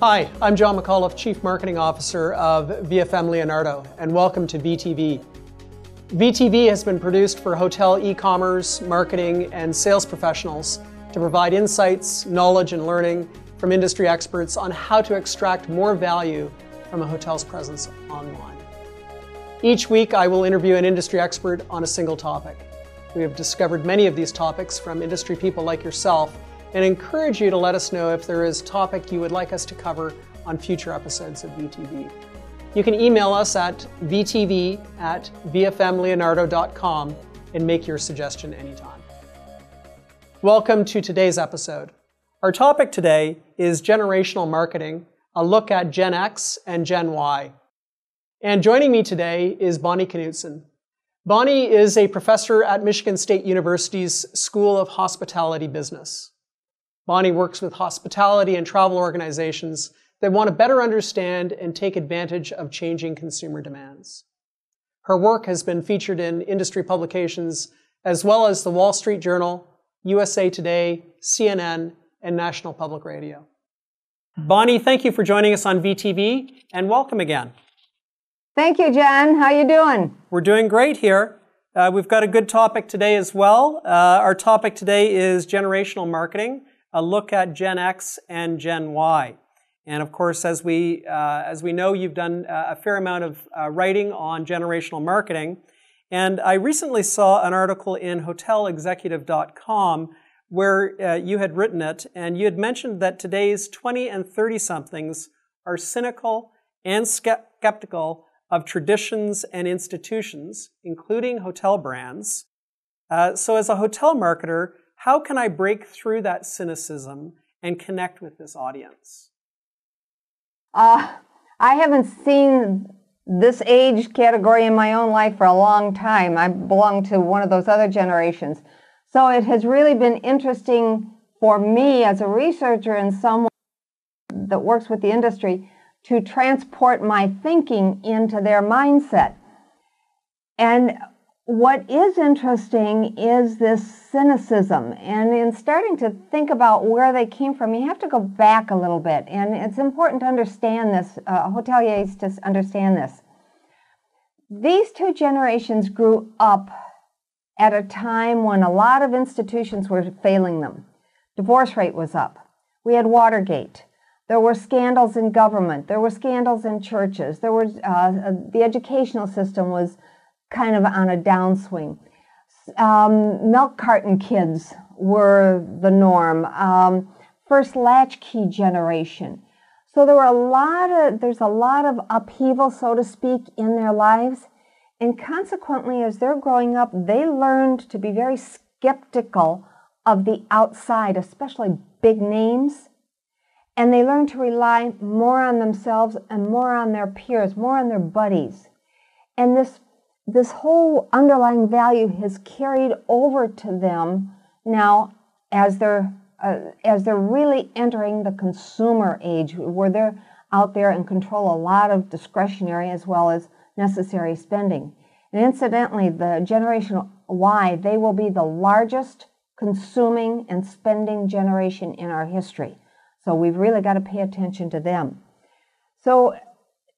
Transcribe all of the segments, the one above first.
Hi, I'm John McAuliffe, Chief Marketing Officer of VFM Leonardo, and welcome to VTV. VTV has been produced for hotel e-commerce, marketing, and sales professionals to provide insights, knowledge, and learning from industry experts on how to extract more value from a hotel's presence online. Each week, I will interview an industry expert on a single topic. We have discovered many of these topics from industry people like yourself, and encourage you to let us know if there is a topic you would like us to cover on future episodes of VTV. You can email us at vtv@vfmleonardo.com and make your suggestion anytime. Welcome to today's episode. Our topic today is generational marketing, a look at Gen X and Gen Y. And joining me today is Bonnie Knutson. Bonnie is a professor at Michigan State University's School of Hospitality Business. Bonnie works with hospitality and travel organizations that want to better understand and take advantage of changing consumer demands. Her work has been featured in industry publications as well as the Wall Street Journal, USA Today, CNN, and National Public Radio. Bonnie, thank you for joining us on VTV, and welcome again. Thank you, John. How you doing? We're doing great here. We've got a good topic today as well. Our topic today is generational marketing, a look at Gen X and Gen Y. And of course, as we know, you've done a fair amount of writing on generational marketing. And I recently saw an article in hotelexecutive.com where you had written it, and you had mentioned that today's 20 and 30-somethings are cynical and skeptical of traditions and institutions, including hotel brands. So as a hotel marketer, how can I break through that cynicism and connect with this audience? I haven't seen this age category in my own life for a long time. I belong to one of those other generations. So it has really been interesting for me as a researcher and someone that works with the industry to transport my thinking into their mindset. And what is interesting is this cynicism. And in starting to think about where they came from, you have to go back a little bit. And it's important to understand this, hoteliers to understand this. These two generations grew up at a time when a lot of institutions were failing them. Divorce rate was up. We had Watergate. There were scandals in government. There were scandals in churches. There was the educational system was kind of on a downswing. Milk carton kids were the norm. First latchkey generation. So there's a lot of upheaval, so to speak, in their lives. And consequently, as they're growing up, they learned to be very skeptical of the outside, especially big names. And they learned to rely more on themselves and more on their peers, more on their buddies. And this whole underlying value has carried over to them now as they're really entering the consumer age, where they're out there and control a lot of discretionary as well as necessary spending. And incidentally, the Generation Y, they will be the largest consuming and spending generation in our history. So we've really got to pay attention to them. So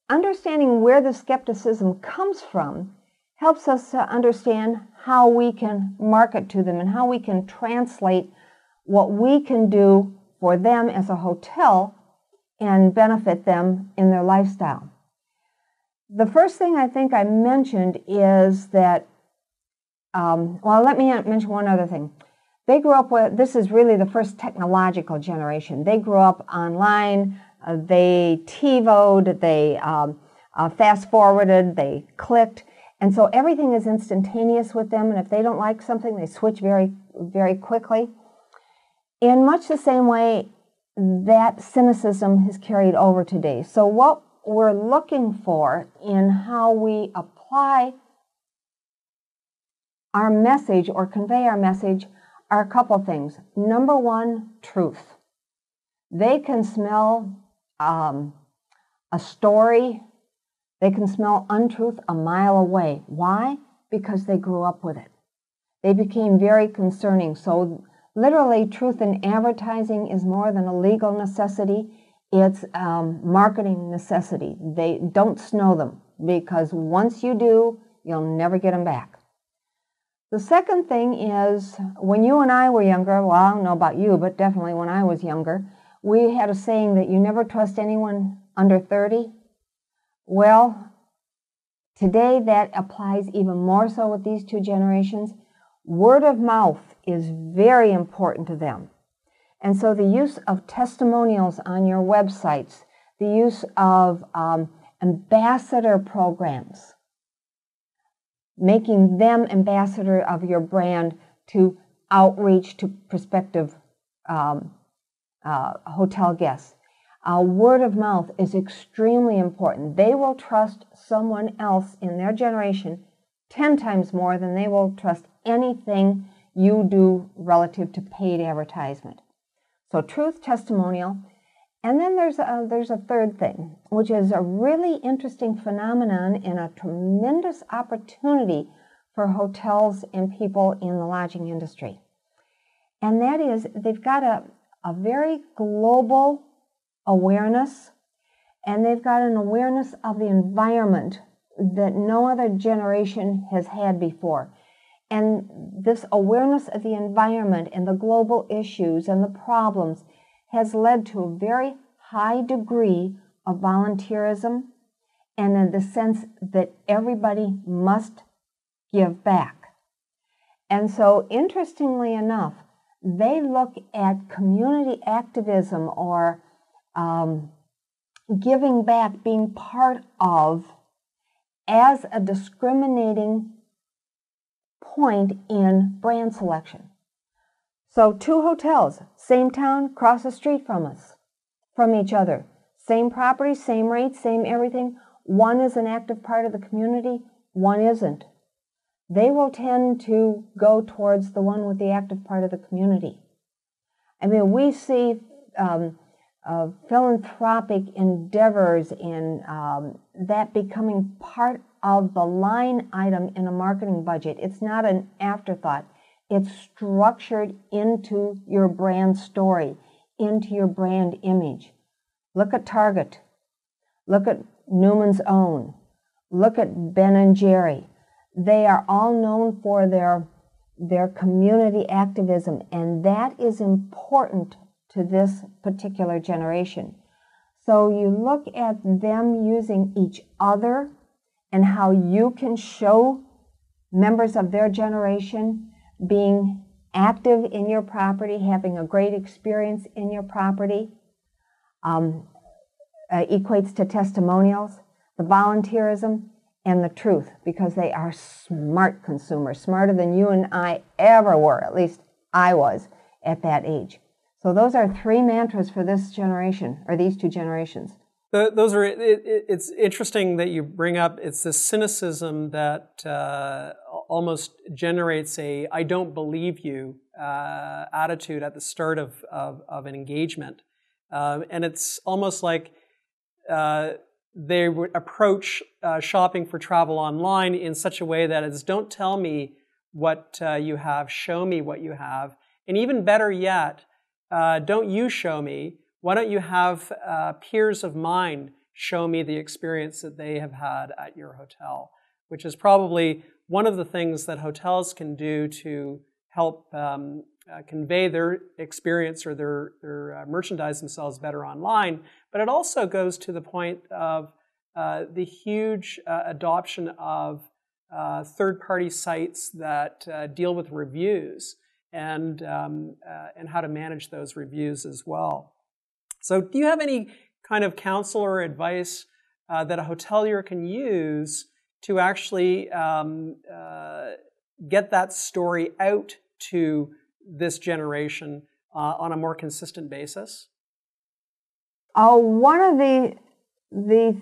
understanding where the skepticism comes from helps us to understand how we can market to them and how we can translate what we can do for them as a hotel and benefit them in their lifestyle. The first thing I think I mentioned is that, let me mention one other thing. They grew up with, this is really the first technological generation. They grew up online, they TiVo'd, they fast-forwarded, they clicked. And so everything is instantaneous with them, and if they don't like something, they switch very, very quickly. In much the same way, that cynicism has carried over today. So what we're looking for in how we apply our message or convey our message are a couple things. Number one, truth. They can smell a story. They can smell untruth a mile away. Why? Because they grew up with it. They became very concerning. So literally, truth in advertising is more than a legal necessity. It's marketing necessity. They don't snow them, because once you do, you'll never get them back. The second thing is, when you and I were younger, well, I don't know about you, but definitely when I was younger, we had a saying that you never trust anyone under 30. Well, today that applies even more so with these two generations. Word of mouth is very important to them. And so the use of testimonials on your websites, the use of ambassador programs, making them ambassador of your brand to outreach to prospective hotel guests. Word of mouth is extremely important. They will trust someone else in their generation 10 times more than they will trust anything you do relative to paid advertisement. So truth, testimonial. And then there's a third thing, which is a really interesting phenomenon and a tremendous opportunity for hotels and people in the lodging industry. And that is, they've got a very global awareness, and they've got an awareness of the environment that no other generation has had before. And this awareness of the environment and the global issues and the problems has led to a very high degree of volunteerism, and in the sense that everybody must give back. And so, interestingly enough, they look at community activism or giving back, being part of, as a discriminating point in brand selection. So two hotels, same town, across the street from each other. Same property, same rates, same everything. One is an active part of the community, one isn't. They will tend to go towards the one with the active part of the community. I mean, we see philanthropic endeavors in that becoming part of the line item in a marketing budget. It's not an afterthought. It's structured into your brand story, into your brand image. Look at Target. Look at Newman's Own. Look at Ben & Jerry. They are all known for their community activism, and that is important to this particular generation. So you look at them using each other and how you can show members of their generation being active in your property, having a great experience in your property, equates to testimonials, the volunteerism, and the truth, because they are smart consumers, smarter than you and I ever were, at least I was at that age. So those are three mantras for this generation, or these two generations. Those are. It's interesting that you bring up. It's this cynicism that almost generates a "I don't believe you" attitude at the start of an engagement, and it's almost like they would approach shopping for travel online in such a way that it's "Don't tell me what you have, show me what you have," and even better yet, "Don't you show me. Why don't you have peers of mine show me the experience that they have had at your hotel?" Which is probably one of the things that hotels can do to help convey their experience or their merchandise themselves better online. But it also goes to the point of the huge adoption of third-party sites that deal with reviews and how to manage those reviews as well. So do you have any kind of counsel or advice that a hotelier can use to actually get that story out to this generation on a more consistent basis? One of the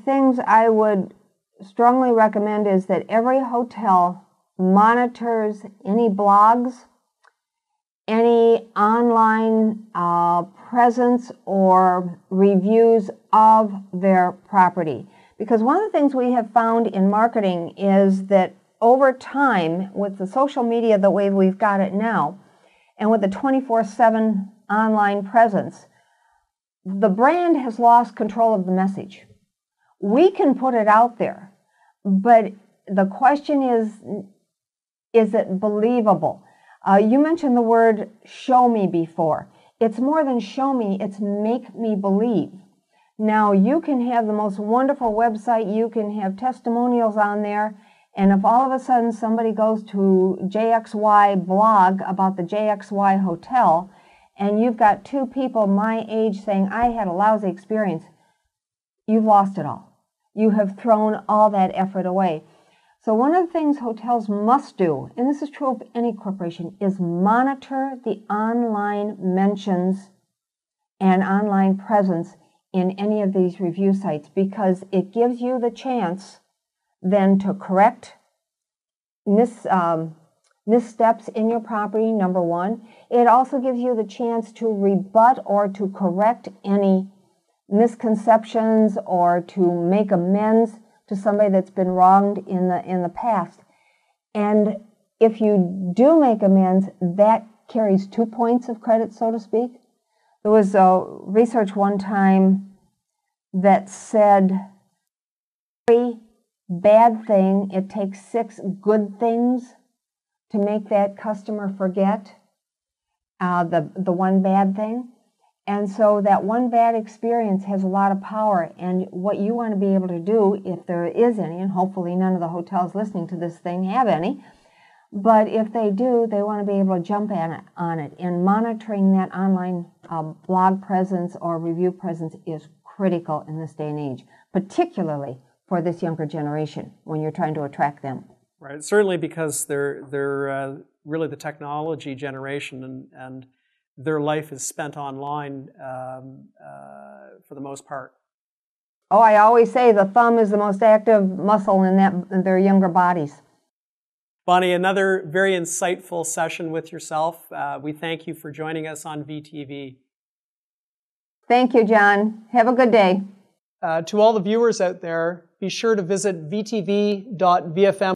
things I would strongly recommend is that every hotel monitors any blogs, any online presence or reviews of their property. Because one of the things we have found in marketing is that over time, with the social media the way we've got it now, and with the 24/7 online presence, the brand has lost control of the message. We can put it out there, but the question is it believable? You mentioned the word show me before. It's more than show me, it's make me believe. Now, you can have the most wonderful website, you can have testimonials on there, and if all of a sudden somebody goes to JXY blog about the JXY hotel, and you've got two people my age saying, I had a lousy experience, you've lost it all. You have thrown all that effort away. So one of the things hotels must do, and this is true of any corporation, is monitor the online mentions and online presence in any of these review sites, because it gives you the chance then to correct missteps in your property, number one. It also gives you the chance to rebut or to correct any misconceptions or to make amends to somebody that's been wronged in the past. And if you do make amends, that carries 2 points of credit, so to speak. There was research one time that said every bad thing, it takes 6 good things to make that customer forget the one bad thing. And so that one bad experience has a lot of power. And what you want to be able to do, if there is any, and hopefully none of the hotels listening to this thing have any, but if they do, they want to be able to jump on it. And monitoring that online blog presence or review presence is critical in this day and age, particularly for this younger generation when you're trying to attract them. Right, certainly because they're really the technology generation, and their life is spent online for the most part. Oh, I always say the thumb is the most active muscle in their younger bodies. Bonnie, another very insightful session with yourself. We thank you for joining us on VTV. Thank you, John. Have a good day. To all the viewers out there, be sure to visit vtv.vfm